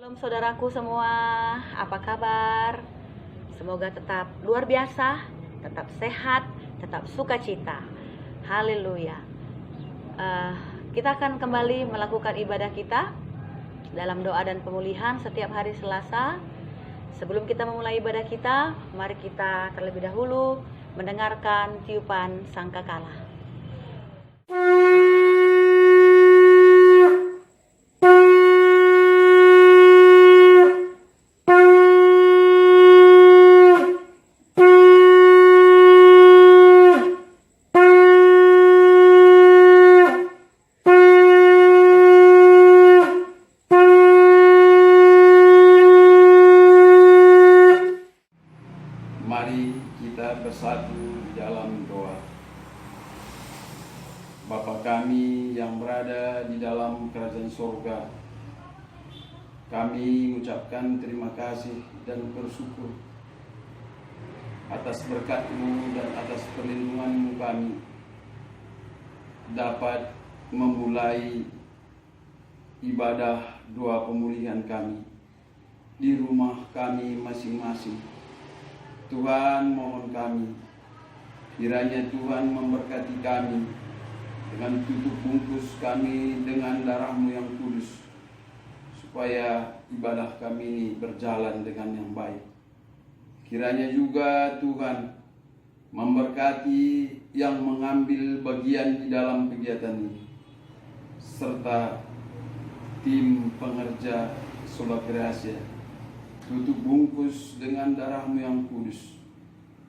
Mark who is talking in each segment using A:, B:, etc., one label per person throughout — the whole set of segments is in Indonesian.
A: Shalom saudaraku semua, apa kabar? Semoga tetap luar biasa, tetap sehat, tetap sukacita. Haleluya. Kita akan kembali melakukan ibadah kita dalam doa dan pemulihan setiap hari Selasa. Sebelum kita memulai ibadah kita, mari kita terlebih dahulu mendengarkan tiupan sangkakala.
B: Mari kita bersatu di dalam doa. Bapa kami yang berada di dalam kerajaan surga, kami mengucapkan terima kasih dan bersyukur atas berkat-Mu dan atas perlindungan-Mu kami dapat memulai ibadah doa pemulihan kami di rumah kami masing-masing. Tuhan, mohon kami, kiranya Tuhan memberkati kami dengan tutup bungkus kami dengan darah-Mu yang kudus, supaya ibadah kami ini berjalan dengan yang baik. Kiranya juga Tuhan memberkati yang mengambil bagian di dalam kegiatan ini, serta tim pengerja Sola Gracia. Tutup bungkus dengan darah-Mu yang kudus,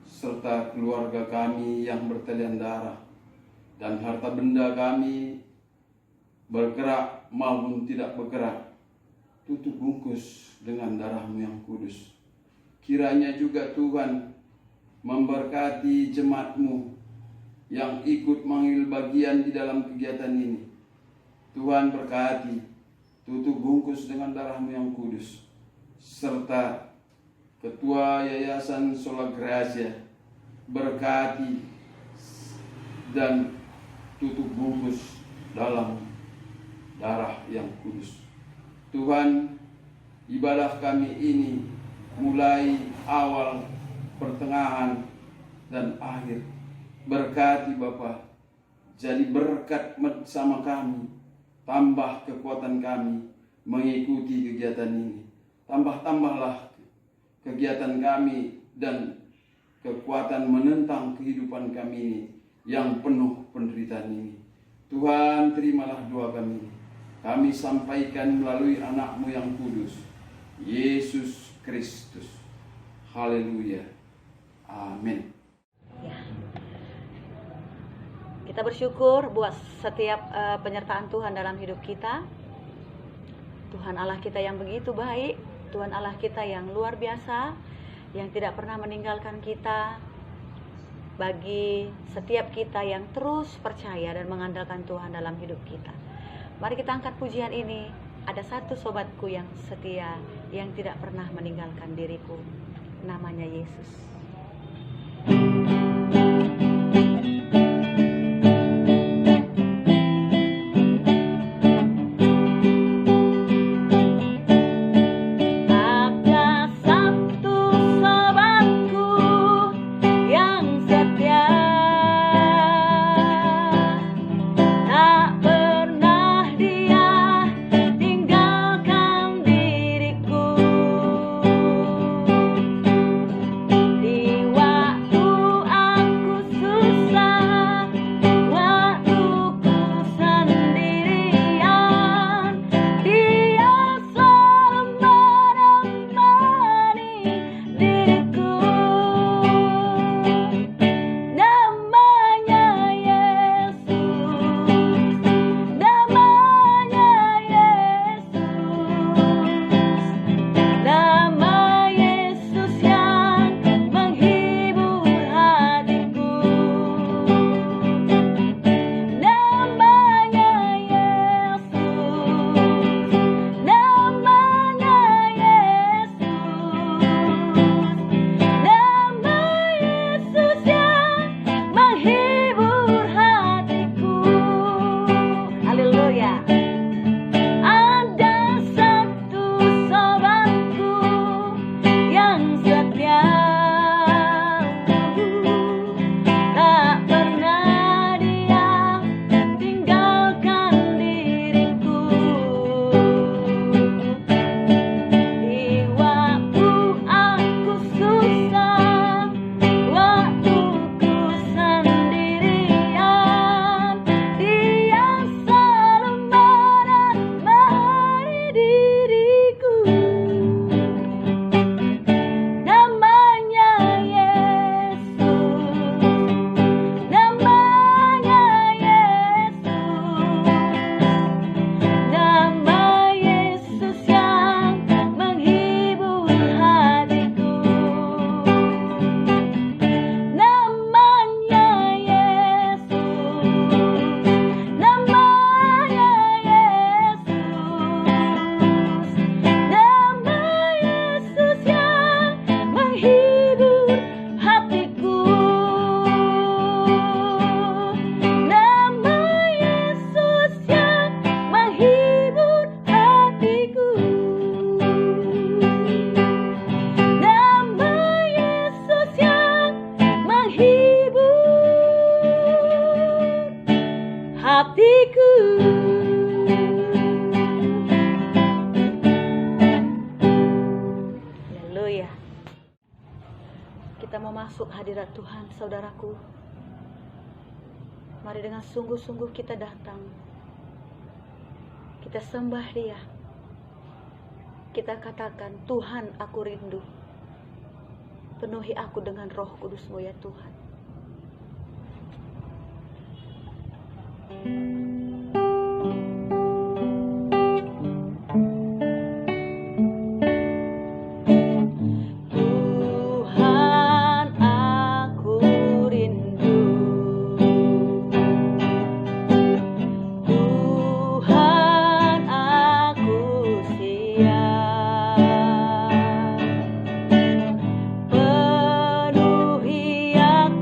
B: serta keluarga kami yang bertalian darah, dan harta benda kami bergerak maupun tidak bergerak. Tutup bungkus dengan darah-Mu yang kudus. Kiranya juga Tuhan memberkati jemaat-Mu yang ikut mengambil bagian di dalam kegiatan ini. Tuhan berkati, tutup bungkus dengan darah-Mu yang kudus, serta Ketua Yayasan Sola Gracia, berkati dan tutup bungkus dalam darah yang kudus. Tuhan, ibadah kami ini mulai awal, pertengahan, dan akhir. Berkati Bapa, jadi berkat bersama kami, tambah kekuatan kami mengikuti kegiatan ini. Tambah-tambahlah kegiatan kami dan kekuatan menentang kehidupan kami ini yang penuh penderitaan ini. Tuhan, terimalah doa kami. Kami sampaikan melalui anak-Mu yang kudus, Yesus Kristus. Haleluya. Amin.
A: Ya. Kita bersyukur buat setiap penyertaan Tuhan dalam hidup kita. Tuhan Allah kita yang begitu baik, Tuhan Allah kita yang luar biasa, yang tidak pernah meninggalkan kita. Bagi setiap kita yang terus percaya dan mengandalkan Tuhan dalam hidup kita, mari kita angkat pujian ini. Ada satu sobatku yang setia, yang tidak pernah meninggalkan diriku, namanya Yesus. hatiku. Haleluya. Kita mau masuk hadirat Tuhan, saudaraku. Mari dengan sungguh-sungguh kita datang. Kita sembah Dia. Kita katakan, Tuhan, aku rindu. Penuhi aku dengan Roh Kudus-Mu ya Tuhan. Tuhan, aku rindu. Tuhan, aku siap. Penuhi aku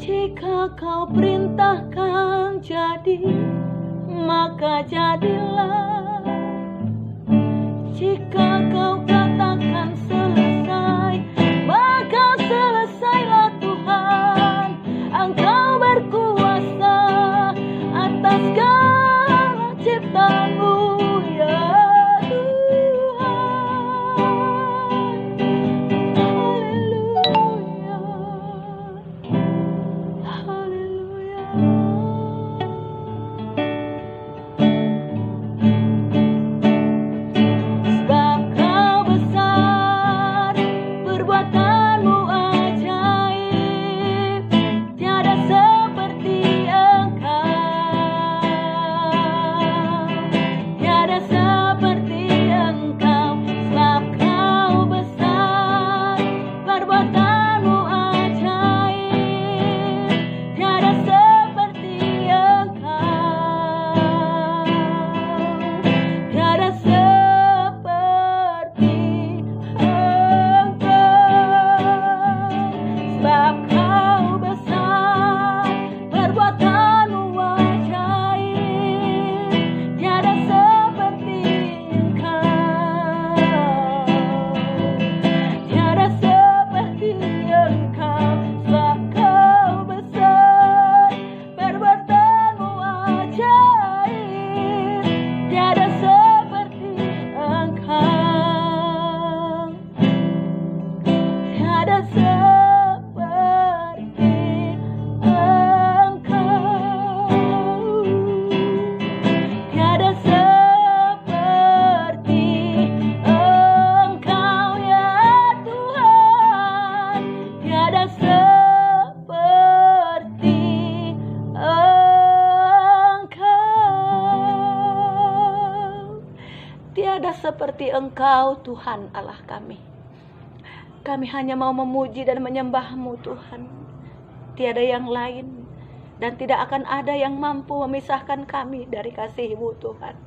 A: Jika kau perintahkan jadi, maka jadilah. Jika kau katakan selesai, maka selesailah Tuhan. Engkau berkuasa atas segala ciptaanmu, ya Tuhan. Haleluya, haleluya. Sebab kau besar, perbuatanmu ajaib, tiada seperti Engkau, tiada seperti Engkau. Sebab kau besar, perbuatanmu ajaib, tiada seperti Engkau, tiada seperti Engkau. Sebab kau besar, perbuatanmu ajaib, tiada seperti Engkau, tiada seperti Engkau. Sebab kau besar, perbuatanmu ajaib, tiada seperti Engkau, tiada seperti Engkau, tiada seperti Engkau, ya Tuhan, tiada seperti Engkau, tiada seperti Engkau, Tuhan Allah kami. Kami hanya mau memuji dan menyembah-Mu, Tuhan. Tiada yang lain, dan tidak akan ada yang mampu memisahkan kami dari kasih-Mu, Tuhan.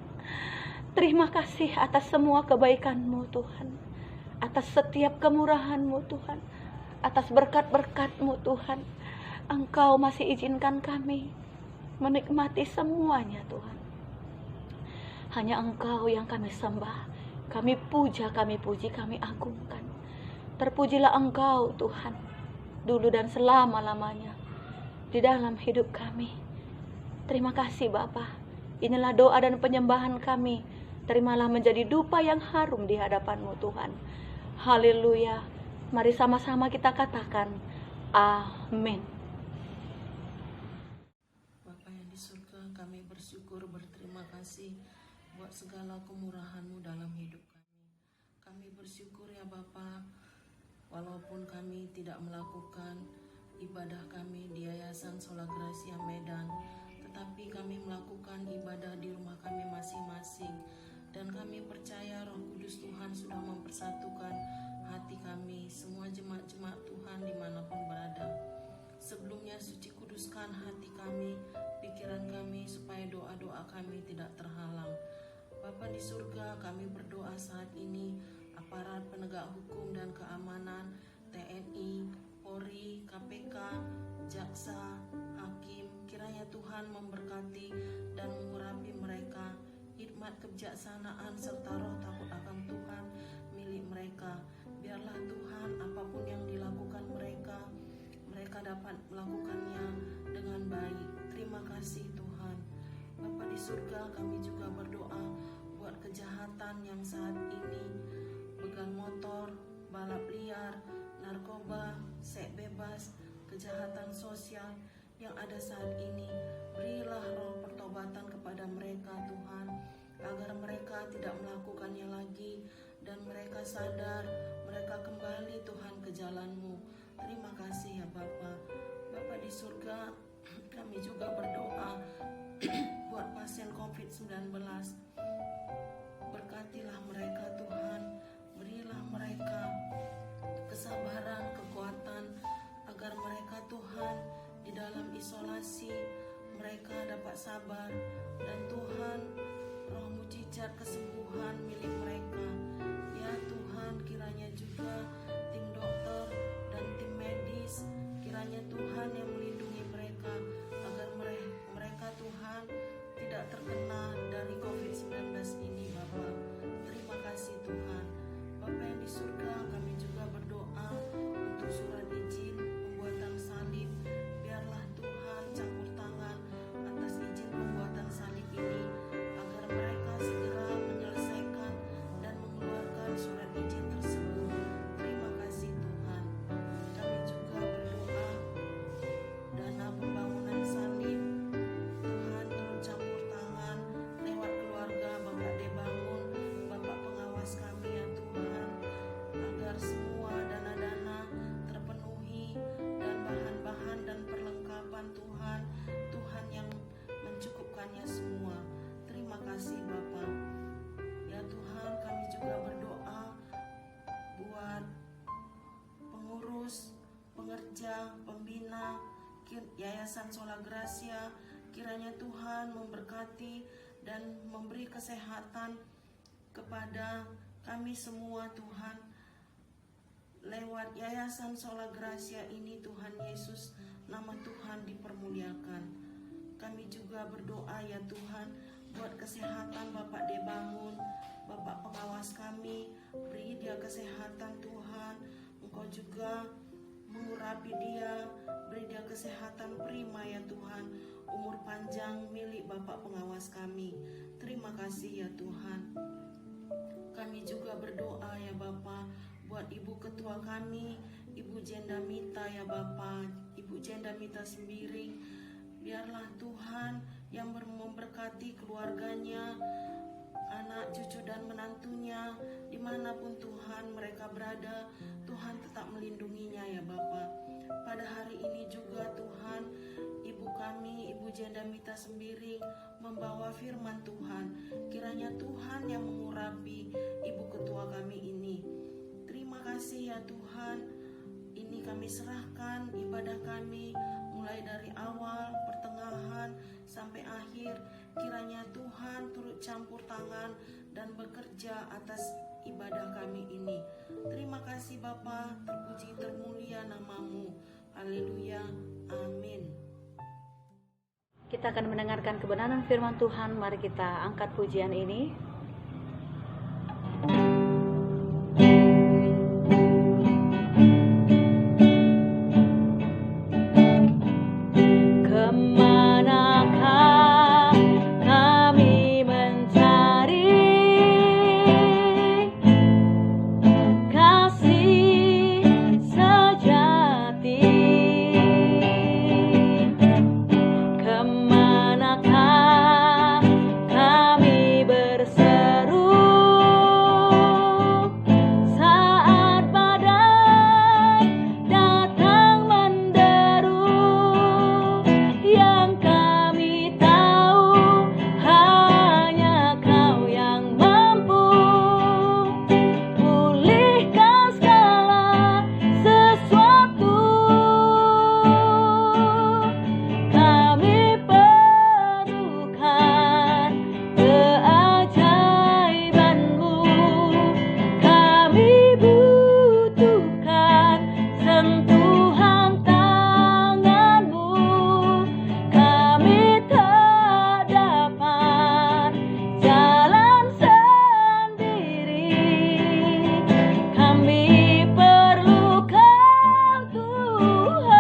A: Terima kasih atas semua kebaikan-Mu, Tuhan. Atas setiap kemurahan-Mu, Tuhan. Atas berkat-berkat-Mu, Tuhan. Engkau masih izinkan kami menikmati semuanya, Tuhan. Hanya Engkau yang kami sembah, kami puja, kami puji, kami agungkan. Terpujilah Engkau, Tuhan, dulu dan selama-lamanya di dalam hidup kami. Terima kasih Bapa. Inilah doa dan penyembahan kami. Terimalah menjadi dupa yang harum di hadapan-Mu, Tuhan. Haleluya. Mari sama-sama kita katakan amin.
C: Bapa yang di surga, kami bersyukur, berterima kasih buat segala kemurahan-Mu dalam hidup kami. Kami bersyukur ya Bapa, walaupun kami tidak melakukan ibadah kami di Yayasan Sola Gracia Medan, tetapi kami melakukan ibadah di rumah kami masing-masing. Dan kami percaya Roh Kudus Tuhan sudah mempersatukan hati kami, semua jemaat-jemaat Tuhan dimanapun berada. Sebelumnya suci kuduskan hati kami, pikiran kami, supaya doa-doa kami tidak terhalang. Bapa di surga, kami berdoa saat ini, aparat penegak hukum dan keamanan, TNI, Polri, KPK, jaksa, hakim, kiranya Tuhan memberkati dan mengurapi mereka, hikmat kebijaksanaan serta roh takut akan Tuhan milik mereka. Biarlah Tuhan, apapun yang dilakukan mereka dapat melakukannya dengan baik. Terima kasih Tuhan. Bapa di surga, kami juga berdoa buat kejahatan yang saat ini, begal motor, balap liar, narkoba, seks bebas, kejahatan sosial yang ada saat ini. Berilah roh pertobatan kepada mereka Tuhan, agar mereka tidak melakukannya lagi dan mereka sadar, mereka kembali Tuhan ke jalan-Mu. Terima kasih ya Bapa. Bapa di surga, kami juga berdoa buat pasien COVID-19. Berkatilah mereka Tuhan, berilah mereka kesabaran, kekuatan, agar mereka Tuhan di dalam isolasi mereka dapat sabar, dan Tuhan roh mujizat kesembuhan milik mereka. Ya Tuhan, kiranya juga tim dokter dan tim medis, kiranya Tuhan yang melindungi Yayasan Sola Gracia, kiranya Tuhan memberkati dan memberi kesehatan kepada kami semua Tuhan. Lewat Yayasan Sola Gracia ini Tuhan Yesus, nama Tuhan dipermuliakan. Kami juga berdoa ya Tuhan, buat kesehatan Bapak Debangun, Bapak pengawas kami, beri dia kesehatan Tuhan. Engkau juga mengurapi dia, beri dia kesehatan prima ya Tuhan, umur panjang milik Bapak pengawas kami. Terima kasih ya Tuhan. Kami juga berdoa ya Bapak buat Ibu Ketua kami, Ibu Jenda Mita ya Bapak, Ibu Jenda Mita Sembiring. Biarlah Tuhan yang memberkati keluarganya, anak, cucu dan menantunya, dimanapun Tuhan mereka berada, Tuhan tetap melindunginya ya Bapa. Pada hari ini juga Tuhan, Ibu kami, Ibu Jenda Mita Sembiring membawa firman Tuhan. Kiranya Tuhan yang mengurapi Ibu Ketua kami ini. Terima kasih ya Tuhan. Ini kami serahkan ibadah kami mulai dari awal, pertengahan sampai akhir. Kiranya Tuhan turut campur tangan dan bekerja atas ibadah kami ini. Terima kasih Bapa, terpuji termulia namamu. Haleluya, amin.
A: Kita akan mendengarkan kebenaran firman Tuhan. Mari kita angkat pujian ini. Kemanakah kami mencari kasih sejati? Kemanakah kami berseru saat badai datang menderu? Yang kami tahu hanya Kau yang mampu pulihkan segala sesuatu. Kami perlukan keajaiban-Mu, kami butuhkan sentuhan tangan-Mu. Kami tak dapat jalan sendiri, kami perlukan Tuhan.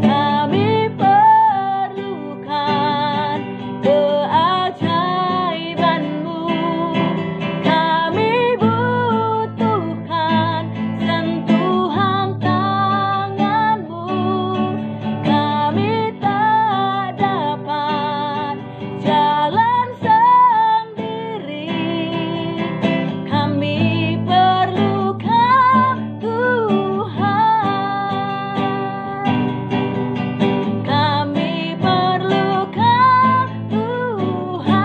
A: Kami perlukan keajaiban-Mu, kami butuhkan sentuhan tangan-Mu. Kami tak dapat jalan sendiri, kami perlukan Tuhan. Kami perlukan Tuhan.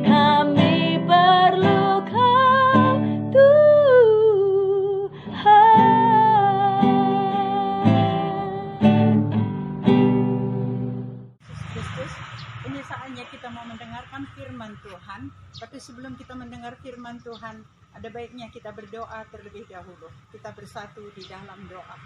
A: Kami perlukan Tuhan.
D: Kristus, ini saatnya kita mau mendengarkan firman Tuhan. Tapi sebelum kita mendengar firman Tuhan, ada baiknya kita berdoa terlebih dahulu. Kita bersatu di dalam doa.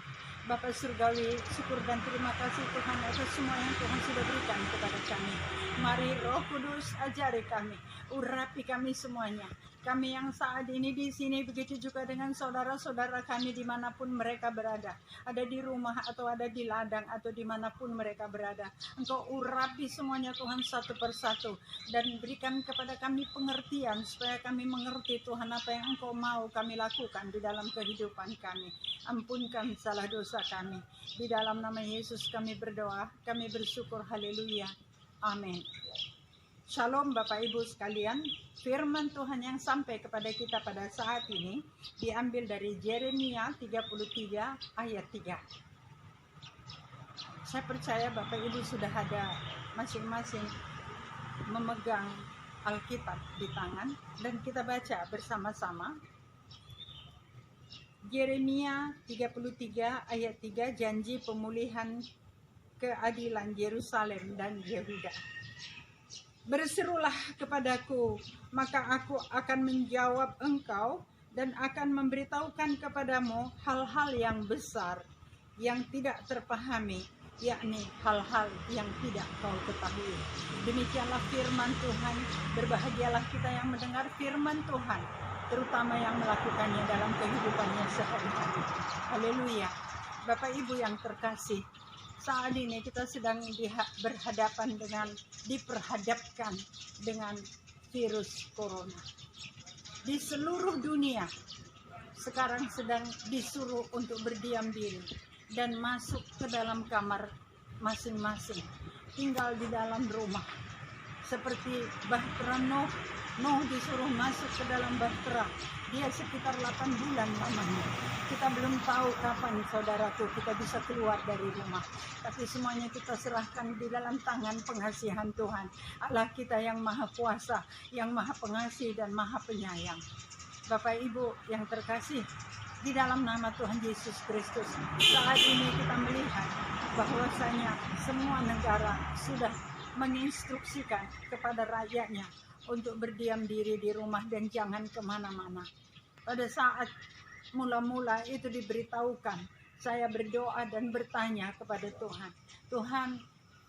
D: Bapa Surgawi, syukur dan terima kasih Tuhan atas semua yang Tuhan sudah berikan kepada kami. Mari Roh Kudus ajari kami, urapi kami semuanya. Kami yang saat ini di sini, begitu juga dengan saudara-saudara kami dimanapun mereka berada. Ada di rumah atau ada di ladang atau dimanapun mereka berada. Engkau urapi semuanya Tuhan satu persatu. Dan berikan kepada kami pengertian supaya kami mengerti Tuhan apa yang Engkau mau kami lakukan di dalam kehidupan kami. Ampunkan salah dosa kami. Di dalam nama Yesus kami berdoa, kami bersyukur, haleluya, amin. Shalom Bapak Ibu sekalian, firman Tuhan yang sampai kepada kita pada saat ini diambil dari Yeremia 33 ayat 3. Saya percaya Bapak Ibu sudah ada masing-masing memegang Alkitab di tangan dan kita baca bersama-sama. Yeremia 33 ayat 3, janji pemulihan keadilan Yerusalem dan Yehuda. Berserulah kepadaku, maka aku akan menjawab engkau dan akan memberitahukan kepadamu hal-hal yang besar yang tidak terpahami, yakni hal-hal yang tidak kau ketahui. Demikianlah firman Tuhan. Berbahagialah kita yang mendengar firman Tuhan, terutama yang melakukannya dalam kehidupannya sehari-hari. Haleluya. Bapak Ibu yang terkasih, saat ini kita sedang diperhadapkan dengan virus corona. Di seluruh dunia sekarang sedang disuruh untuk berdiam diri dan masuk ke dalam kamar masing-masing, tinggal di dalam rumah. Seperti Bahtera Nuh disuruh masuk ke dalam Bahtera, dia sekitar 8 bulan lamanya. Kita belum tahu kapan, saudaraku, kita bisa keluar dari rumah. Tapi semuanya kita serahkan di dalam tangan pengasihan Tuhan, Allah kita yang maha kuasa, yang maha pengasih dan maha penyayang. Bapak Ibu yang terkasih, di dalam nama Tuhan Yesus Kristus, saat ini kita melihat bahwasanya semua negara sudah menginstruksikan kepada rakyatnya untuk berdiam diri di rumah dan jangan kemana-mana. Pada saat mula-mula itu diberitahukan, saya berdoa dan bertanya kepada Tuhan, Tuhan,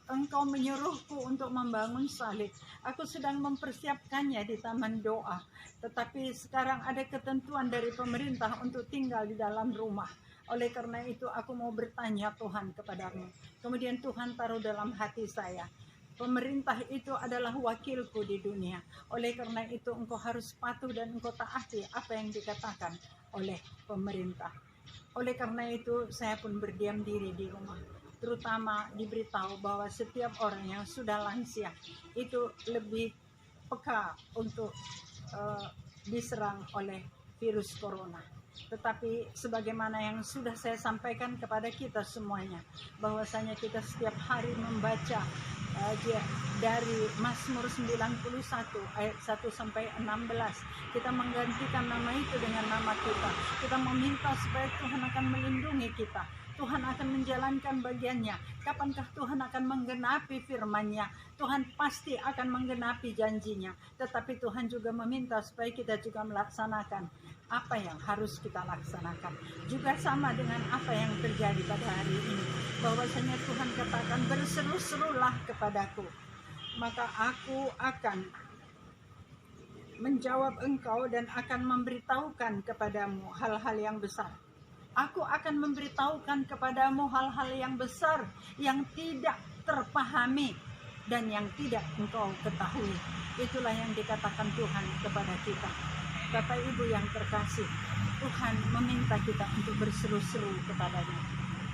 D: Engkau menyuruhku untuk membangun salib. Aku sedang mempersiapkannya di taman doa. Tetapi sekarang ada ketentuan dari pemerintah untuk tinggal di dalam rumah. Oleh karena itu aku mau bertanya Tuhan kepadamu. Kemudian Tuhan taruh dalam hati saya, pemerintah itu adalah wakilku di dunia. Oleh karena itu engkau harus patuh dan engkau taati apa yang dikatakan oleh pemerintah. Oleh karena itu saya pun berdiam diri di rumah. Terutama diberitahu bahwa setiap orang yang sudah lansia itu lebih peka untuk diserang oleh virus corona. Tetapi sebagaimana yang sudah saya sampaikan kepada kita semuanya, bahwasanya kita setiap hari membaca dari Mazmur 91 ayat 1 sampai 16, kita menggantikan nama itu dengan nama kita. Kita meminta supaya Tuhan akan melindungi kita, Tuhan akan menjalankan bagiannya. Kapankah Tuhan akan menggenapi firman-Nya? Tuhan pasti akan menggenapi janjinya. Tetapi Tuhan juga meminta supaya kita juga melaksanakan apa yang harus kita laksanakan. Juga sama dengan apa yang terjadi pada hari ini, bahwasanya Tuhan katakan, berseru-serulah kepadaku, maka aku akan menjawab engkau dan akan memberitahukan kepadamu hal-hal yang besar. Aku akan memberitahukan kepadamu hal-hal yang besar yang tidak terpahami dan yang tidak engkau ketahui. Itulah yang dikatakan Tuhan kepada kita. Bapak Ibu yang terkasih, Tuhan meminta kita untuk berseru-seru kepadanya.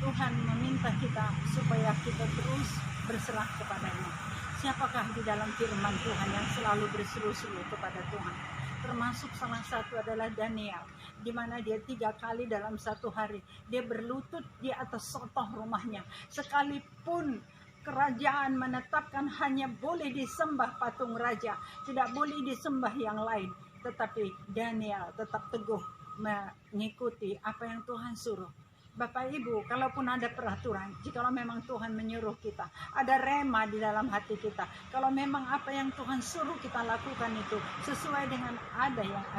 D: Tuhan meminta kita supaya kita terus berserah kepadanya. Siapakah di dalam firman Tuhan yang selalu berseru-seru kepada Tuhan? Termasuk salah satu adalah Daniel, di mana dia 3 kali dalam satu hari dia berlutut di atas sotoh rumahnya. Sekalipun kerajaan menetapkan hanya boleh disembah patung raja, tidak boleh disembah yang lain, tetapi Daniel tetap teguh mengikuti apa yang Tuhan suruh. Bapak Ibu, kalaupun ada peraturan, jikalau memang Tuhan menyuruh kita, ada rema di dalam hati kita, kalau memang apa yang Tuhan suruh kita lakukan itu sesuai dengan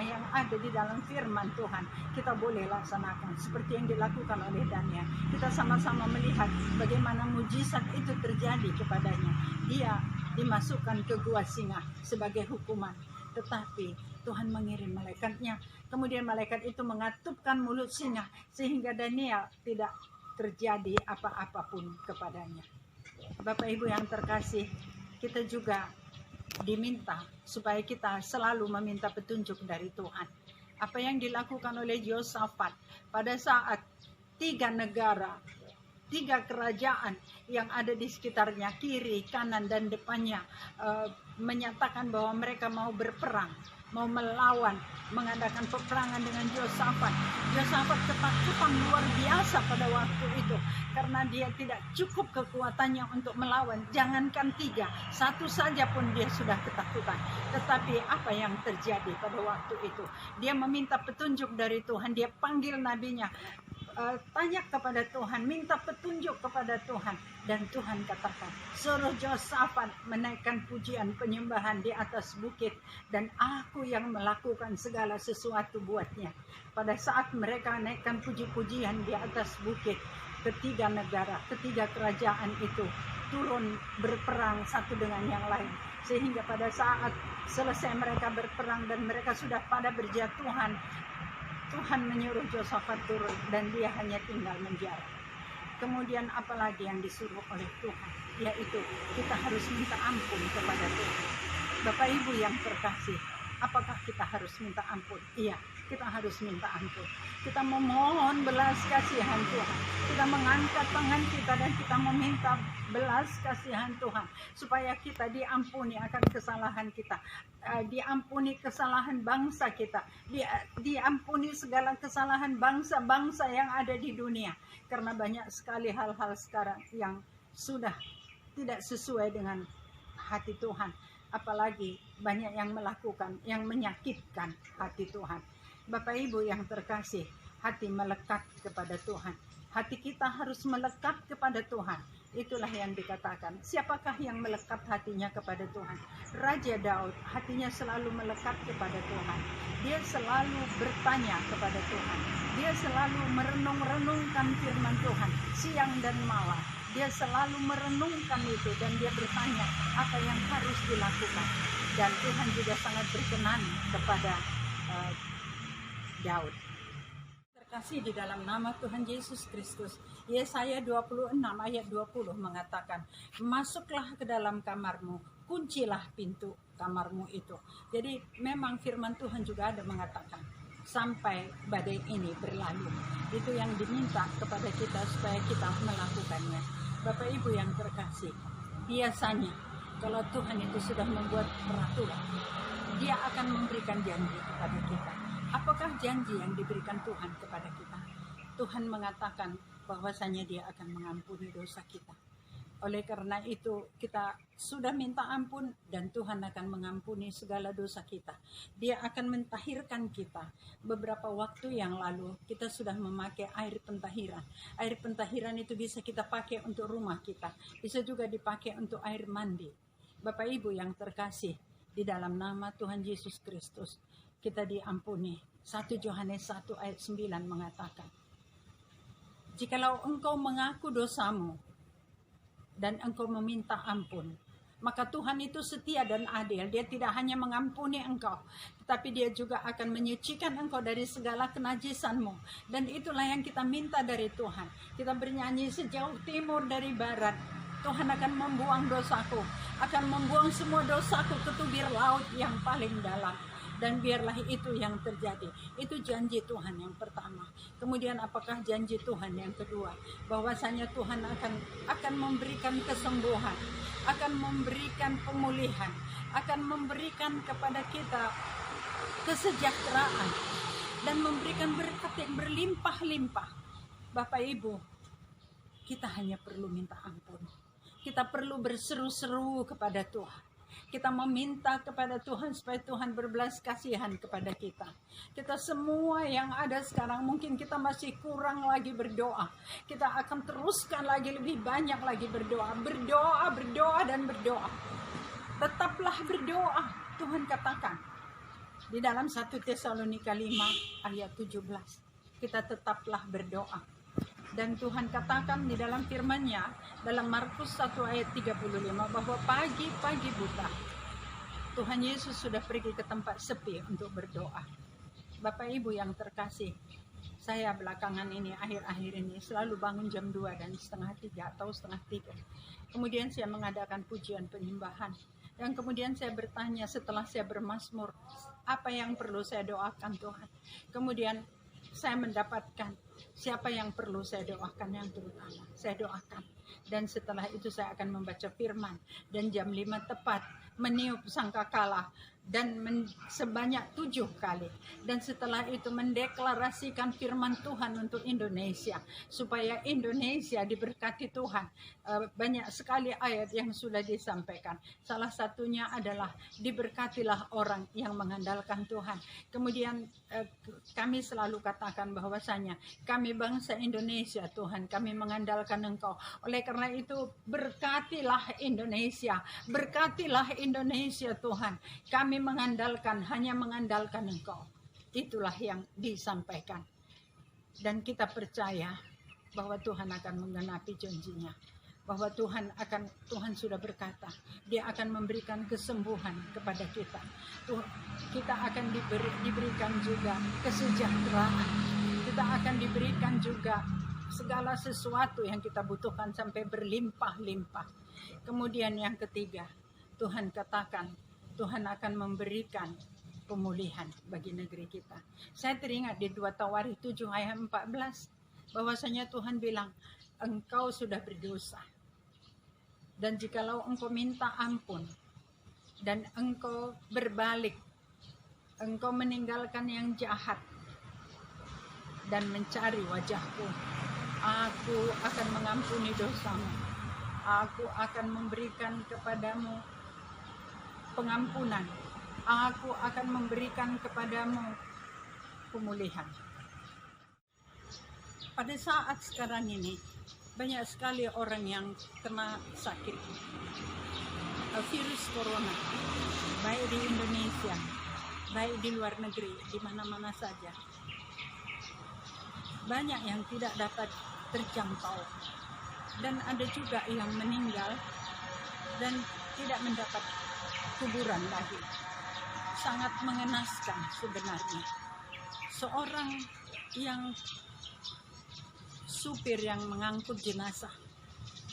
D: yang ada di dalam firman Tuhan, kita boleh laksanakan seperti yang dilakukan oleh Daniel. Kita sama-sama melihat bagaimana mujizat itu terjadi kepadanya. Dia dimasukkan ke gua singa sebagai hukuman, tetapi Tuhan mengirim malaikatnya. Kemudian malaikat itu mengatupkan mulut singa sehingga Daniel tidak terjadi apa-apapun kepadanya. Bapak Ibu yang terkasih, kita juga diminta supaya kita selalu meminta petunjuk dari Tuhan. Apa yang dilakukan oleh Yosafat pada saat 3 negara, 3 kerajaan yang ada di sekitarnya, kiri, kanan, dan depannya, menyatakan bahwa mereka mau berperang. mau melawan, mengadakan peperangan dengan Yosafat. Yosafat ketakutan luar biasa pada waktu itu karena dia tidak cukup kekuatannya untuk melawan. Jangankan 3, 1 saja pun dia sudah ketakutan. Tetapi apa yang terjadi pada waktu itu? Dia meminta petunjuk dari Tuhan. Dia panggil nabinya, tanya kepada Tuhan, minta petunjuk kepada Tuhan. Dan Tuhan katakan, suruh Yosafat menaikkan pujian penyembahan di atas bukit, dan aku yang melakukan segala sesuatu buatnya. Pada saat mereka naikkan puji-pujian di atas bukit, ketiga negara, ketiga kerajaan itu turun berperang satu dengan yang lain. Sehingga pada saat selesai mereka berperang dan mereka sudah pada berjatuhan, Tuhan menyuruh Yosafat turun dan dia hanya tinggal menjara. Kemudian apalagi yang disuruh oleh Tuhan, yaitu kita harus minta ampun kepada Tuhan. Bapak Ibu yang terkasih, apakah kita harus minta ampun? Iya, kita harus minta ampun. Kita memohon belas kasihan Tuhan. Kita mengangkat tangan kita dan kita meminta belas kasihan Tuhan supaya kita diampuni akan kesalahan kita, diampuni kesalahan bangsa kita, diampuni segala kesalahan bangsa-bangsa yang ada di dunia. Karena banyak sekali hal-hal sekarang yang sudah tidak sesuai dengan hati Tuhan. Apalagi banyak yang melakukan, yang menyakitkan hati Tuhan. Bapak Ibu yang terkasih, hati melekat kepada Tuhan. Hati kita harus melekat kepada Tuhan. Itulah yang dikatakan. Siapakah yang melekat hatinya kepada Tuhan? Raja Daud, hatinya selalu melekat kepada Tuhan. Dia selalu bertanya kepada Tuhan. Dia selalu merenung-renungkan firman Tuhan siang dan malam. Dia selalu merenungkan itu dan dia bertanya apa yang harus dilakukan. Dan Tuhan juga sangat berkenan kepada Daud. Terkasih di dalam nama Tuhan Yesus Kristus, Yesaya 26 ayat 20 mengatakan, masuklah ke dalam kamarmu, kuncilah pintu kamarmu itu. Jadi memang firman Tuhan juga ada mengatakan, sampai badai ini berlalu. Itu yang diminta kepada kita supaya kita melakukannya. Bapak Ibu yang terkasih, biasanya kalau Tuhan itu sudah membuat peraturan, Dia akan memberikan janji kepada kita. Apakah janji yang diberikan Tuhan kepada kita? Tuhan mengatakan bahwasanya Dia akan mengampuni dosa kita. Oleh karena itu kita sudah minta ampun dan Tuhan akan mengampuni segala dosa kita. Dia akan mentahirkan kita. Beberapa waktu yang lalu kita sudah memakai air pentahiran. Air pentahiran itu bisa kita pakai untuk rumah kita. Bisa juga dipakai untuk air mandi. Bapak Ibu yang terkasih, di dalam nama Tuhan Yesus Kristus kita diampuni. 1 Yohanes 1 ayat 9 mengatakan, jikalau engkau mengaku dosamu dan engkau meminta ampun, maka Tuhan itu setia dan adil. Dia tidak hanya mengampuni engkau, tetapi Dia juga akan menyucikan engkau dari segala kenajisanmu. Dan itulah yang kita minta dari Tuhan. Kita bernyanyi, sejauh timur dari barat, Tuhan akan membuang dosaku, akan membuang semua dosaku ke tubir laut yang paling dalam. Dan biarlah itu yang terjadi. Itu janji Tuhan yang pertama. Kemudian apakah janji Tuhan yang kedua? Bahwasanya Tuhan akan memberikan kesembuhan, akan memberikan pemulihan, akan memberikan kepada kita kesejahteraan, dan memberikan berkat yang berlimpah-limpah. Bapak Ibu, kita hanya perlu minta ampun. Kita perlu berseru-seru kepada Tuhan. Kita meminta kepada Tuhan supaya Tuhan berbelas kasihan kepada kita. Kita semua yang ada sekarang, mungkin kita masih kurang lagi berdoa. Kita akan teruskan lagi lebih banyak lagi berdoa. Berdoa, berdoa, dan berdoa. Tetaplah berdoa. Tuhan katakan di dalam 1 Tesalonika 5 ayat 17. Kita tetaplah berdoa. Dan Tuhan katakan di dalam firman-Nya dalam Markus 1 ayat 35 bahwa pagi-pagi buta Tuhan Yesus sudah pergi ke tempat sepi untuk berdoa. Bapak Ibu yang terkasih, saya belakangan ini, akhir-akhir ini selalu bangun jam 2 dan setengah 3 atau setengah 3. Kemudian saya mengadakan pujian penyembahan. Dan kemudian saya bertanya setelah saya bermazmur, apa yang perlu saya doakan Tuhan? Kemudian saya mendapatkan siapa yang perlu saya doakan yang terutama. Saya doakan. Dan setelah itu saya akan membaca firman. Dan jam 5 tepat meniup sangkakala dan sebanyak 7 kali. Dan setelah itu mendeklarasikan firman Tuhan untuk Indonesia, supaya Indonesia diberkati Tuhan. Banyak sekali ayat yang sudah disampaikan. Salah satunya adalah diberkatilah orang yang mengandalkan Tuhan. Kemudian kami selalu katakan bahwasanya kami bangsa Indonesia, Tuhan, kami mengandalkan Engkau. Oleh karena itu berkatilah Indonesia, berkatilah Indonesia, Tuhan. Kami hanya mengandalkan Engkau. Itulah yang disampaikan. Dan kita percaya bahwa Tuhan akan menggenapi janjinya. Bahwa Tuhan sudah berkata, Dia akan memberikan kesembuhan kepada kita. Kita akan diberikan juga kesejahteraan. Kita akan diberikan juga segala sesuatu yang kita butuhkan sampai berlimpah-limpah. Kemudian yang ketiga, Tuhan katakan, Tuhan akan memberikan pemulihan bagi negeri kita. Saya teringat di 2 Tawarikh 7 ayat 14, bahwasanya Tuhan bilang, engkau sudah berdosa. Dan jikalau engkau minta ampun, dan engkau berbalik, engkau meninggalkan yang jahat, dan mencari wajahku, aku akan mengampuni dosamu. Aku akan memberikan kepadamu pengampunan. Aku akan memberikan kepadamu pemulihan. Pada saat sekarang ini, banyak sekali orang yang kena sakit virus corona, baik di Indonesia, baik di luar negeri, di mana-mana saja. Banyak yang tidak dapat terjangkau, dan ada juga yang meninggal dan tidak mendapat kuburan lagi. Sangat mengenaskan sebenarnya. Seorang yang supir yang mengangkut jenazah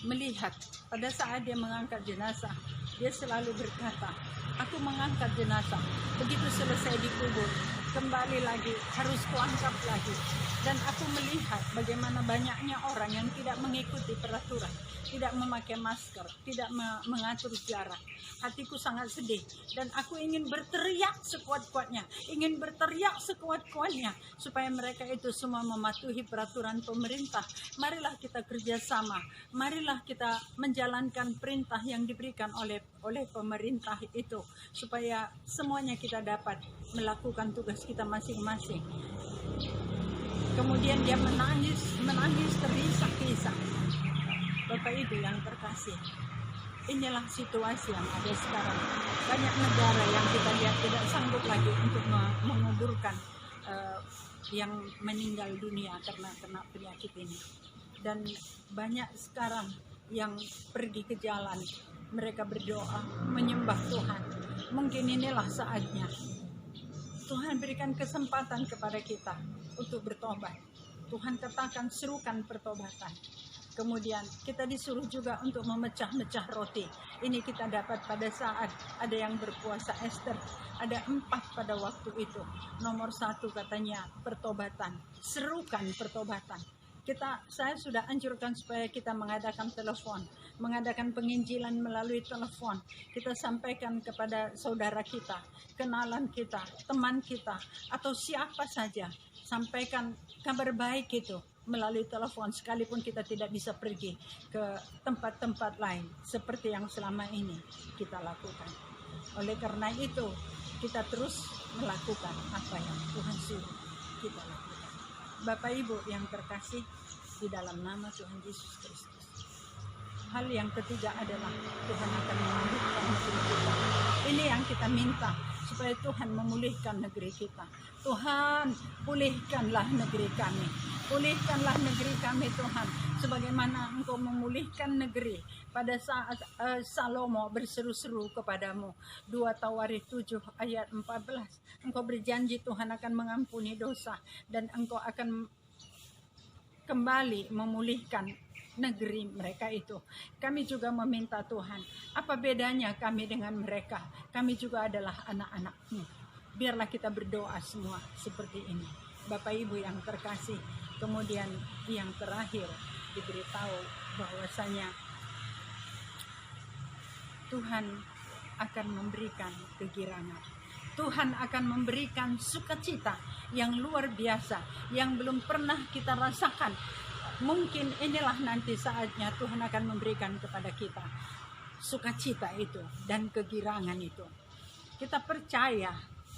D: melihat pada saat dia mengangkat jenazah, dia selalu berkata, aku mengangkat jenazah, begitu selesai dikubur, kembali lagi, harus kuangkat lagi. Dan aku melihat bagaimana banyaknya orang yang tidak mengikuti peraturan, tidak memakai masker, tidak mengatur jarak. Hatiku sangat sedih, dan aku ingin berteriak sekuat-kuatnya, supaya mereka itu semua mematuhi peraturan pemerintah. Marilah kita kerjasama, marilah kita menjalankan perintah yang diberikan oleh pemerintah itu, supaya semuanya kita dapat melakukan tugas kita masing-masing. Kemudian dia menangis terisak-isak. Bapak Ibu yang terkasih, inilah situasi yang ada sekarang. Banyak negara yang kita lihat tidak sanggup lagi untuk menguburkan yang meninggal dunia karena kena penyakit ini. Dan banyak sekarang yang pergi ke jalan, mereka berdoa, menyembah Tuhan. Mungkin inilah saatnya Tuhan berikan kesempatan kepada kita untuk bertobat. Tuhan katakan, serukan pertobatan. Kemudian kita disuruh juga untuk memecah-mecah roti. Ini kita dapat pada saat ada yang berpuasa Ester. Ada 4 pada waktu itu. Nomor 1 katanya pertobatan. Serukan pertobatan. Saya sudah anjurkan supaya kita mengadakan telepon, mengadakan penginjilan melalui telepon. Kita sampaikan kepada saudara kita, kenalan kita, teman kita, atau siapa saja. Sampaikan kabar baik itu melalui telepon, sekalipun kita tidak bisa pergi ke tempat-tempat lain seperti yang selama ini kita lakukan. Oleh karena itu, kita terus melakukan apa yang Tuhan suruh kita lakukan. Bapak Ibu yang terkasih, di dalam nama Tuhan Yesus Kristus. Hal yang ketiga adalah Tuhan akan memulihkan negeri kita. Ini yang kita minta, supaya Tuhan memulihkan negeri kita. Tuhan, pulihkanlah negeri kami. Pulihkanlah negeri kami, Tuhan. Sebagaimana Engkau memulihkan negeri pada saat Salomo berseru-seru kepadamu. 2 Tawarikh 7 ayat 14. Engkau berjanji Tuhan akan mengampuni dosa, dan Engkau akan kembali memulihkan negeri mereka itu. Kami juga meminta Tuhan, apa bedanya kami dengan mereka? Kami juga adalah anak-anak-Mu. Biarlah kita berdoa semua seperti ini. Bapak Ibu yang terkasih, kemudian yang terakhir diberitahu bahwasanya Tuhan akan memberikan kegirangan. Tuhan akan memberikan sukacita yang luar biasa, yang belum pernah kita rasakan. Mungkin inilah nanti saatnya Tuhan akan memberikan kepada kita sukacita itu dan kegirangan itu. Kita percaya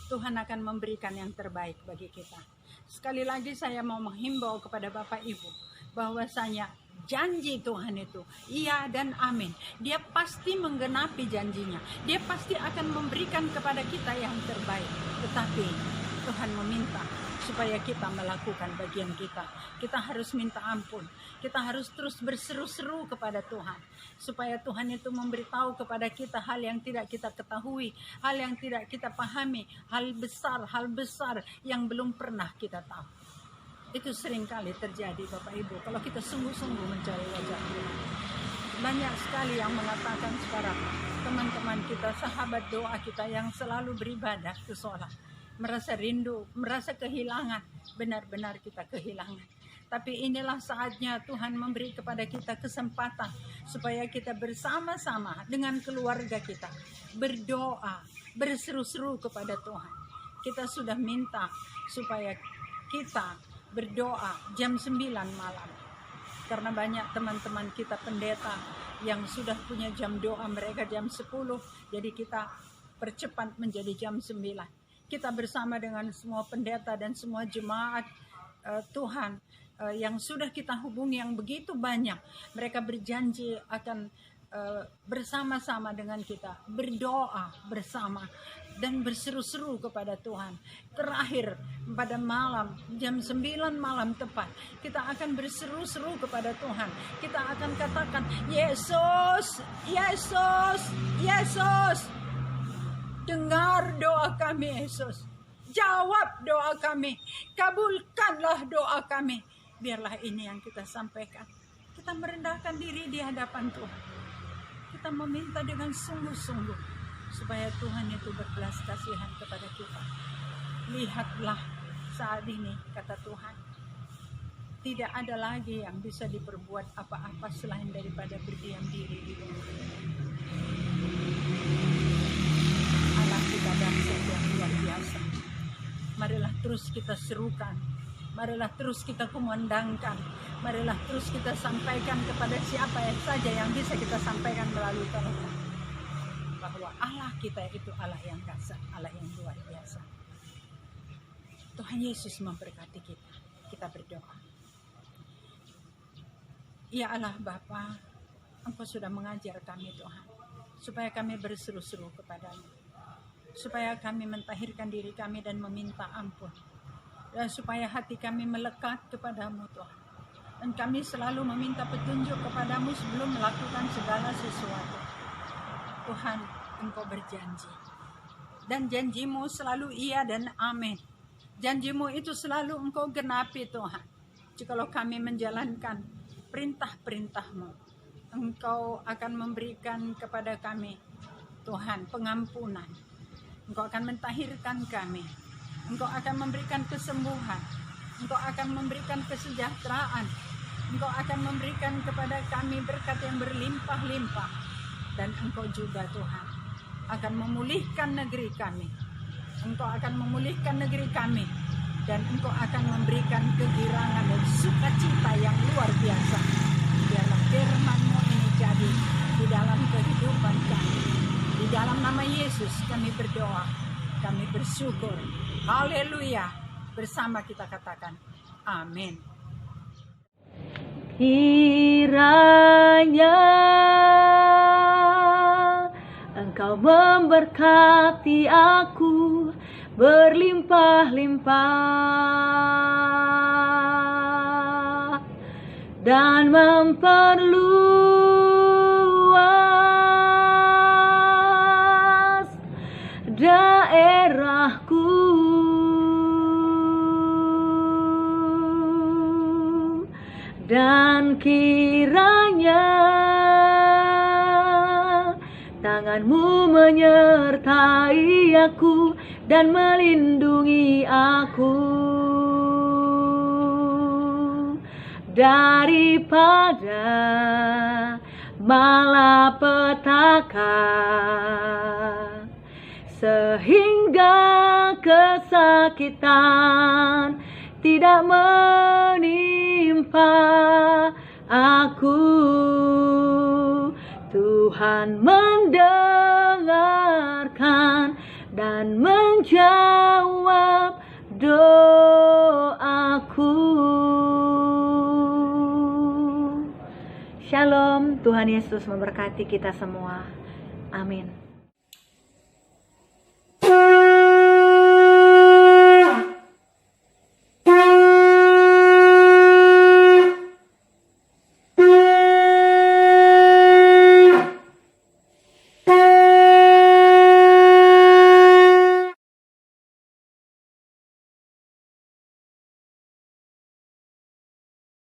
D: Tuhan akan memberikan yang terbaik bagi kita. Sekali lagi saya mau menghimbau kepada Bapak Ibu bahwasanya janji Tuhan itu iya dan amin. Dia pasti menggenapi janjinya. Dia pasti akan memberikan kepada kita yang terbaik. Tetapi Tuhan meminta supaya kita melakukan bagian kita. Kita harus minta ampun. Kita harus terus berseru-seru kepada Tuhan. Supaya Tuhan itu memberitahu kepada kita hal yang tidak kita ketahui. Hal yang tidak kita pahami. Hal besar yang belum pernah kita tahu. Itu seringkali terjadi Bapak Ibu. Kalau kita sungguh-sungguh mencari wajah Tuhan. Banyak sekali yang mengatakan sekarang. Teman-teman kita, sahabat doa kita yang selalu beribadah ke sholat. Merasa rindu, merasa kehilangan, benar-benar kita kehilangan. Tapi inilah saatnya Tuhan memberi kepada kita kesempatan supaya kita bersama-sama dengan keluarga kita berdoa, berseru-seru kepada Tuhan. Kita sudah minta supaya kita berdoa jam 9 malam. Karena banyak teman-teman kita pendeta yang sudah punya jam doa mereka jam 10, jadi kita percepat menjadi jam 9. Kita bersama dengan semua pendeta dan semua jemaat Tuhan yang sudah kita hubungi yang begitu banyak. Mereka berjanji akan bersama-sama dengan kita berdoa bersama dan berseru-seru kepada Tuhan. Terakhir pada malam jam 9 malam tepat kita akan berseru-seru kepada Tuhan. Kita akan katakan Yesus, Yesus, Yesus. Dengar doa kami Yesus. Jawab doa kami. Kabulkanlah doa kami. Biarlah ini yang kita sampaikan. Kita merendahkan diri di hadapan Tuhan. Kita meminta dengan sungguh-sungguh supaya Tuhan itu berbelas kasihan kepada kita. Lihatlah saat ini kata Tuhan. Tidak ada lagi yang bisa diperbuat apa-apa selain daripada berdiam diri di rumah. Kita bangsa yang luar biasa. Marilah terus kita serukan. Marilah terus kita kumandangkan. Marilah terus kita sampaikan kepada siapa saja yang bisa kita sampaikan melalui telepon. Bahwa Allah kita itu Allah yang dahsyat, Allah yang luar biasa. Tuhan Yesus memberkati kita. Kita berdoa. Ya Allah Bapa, Engkau sudah mengajar kami Tuhan. Supaya kami berseru-seru kepadamu. Supaya kami mentahirkan diri kami dan meminta ampun. Dan supaya hati kami melekat kepadamu Tuhan. Dan kami selalu meminta petunjuk kepadamu sebelum melakukan segala sesuatu. Tuhan, Engkau berjanji. Dan janjimu selalu iya dan amin. Janjimu itu selalu Engkau genapi Tuhan. Jikalau kami menjalankan perintah-perintahmu, Engkau akan memberikan kepada kami Tuhan pengampunan. Engkau akan mentahirkan kami. Engkau akan memberikan kesembuhan. Engkau akan memberikan kesejahteraan. Engkau akan memberikan kepada kami berkat yang berlimpah-limpah. Dan Engkau juga Tuhan akan memulihkan negeri kami. Engkau akan memulihkan negeri kami. Dan Engkau akan memberikan kegirangan dan sukacita yang luar biasa. Biarlah firman-Mu ini jadi di dalam kehidupan kami. Di dalam nama Yesus kami berdoa, kami bersyukur. Haleluya. Bersama kita katakan, amin.
A: Kiranya Engkau memberkati aku berlimpah-limpah dan memperluas daerahku, dan kiranya tangan-Mu menyertai aku dan melindungi aku daripada malapetaka, sehingga kesakitan tidak menimpa aku. Tuhan mendengarkan dan menjawab doaku. Shalom, Tuhan Yesus memberkati kita semua. Amin.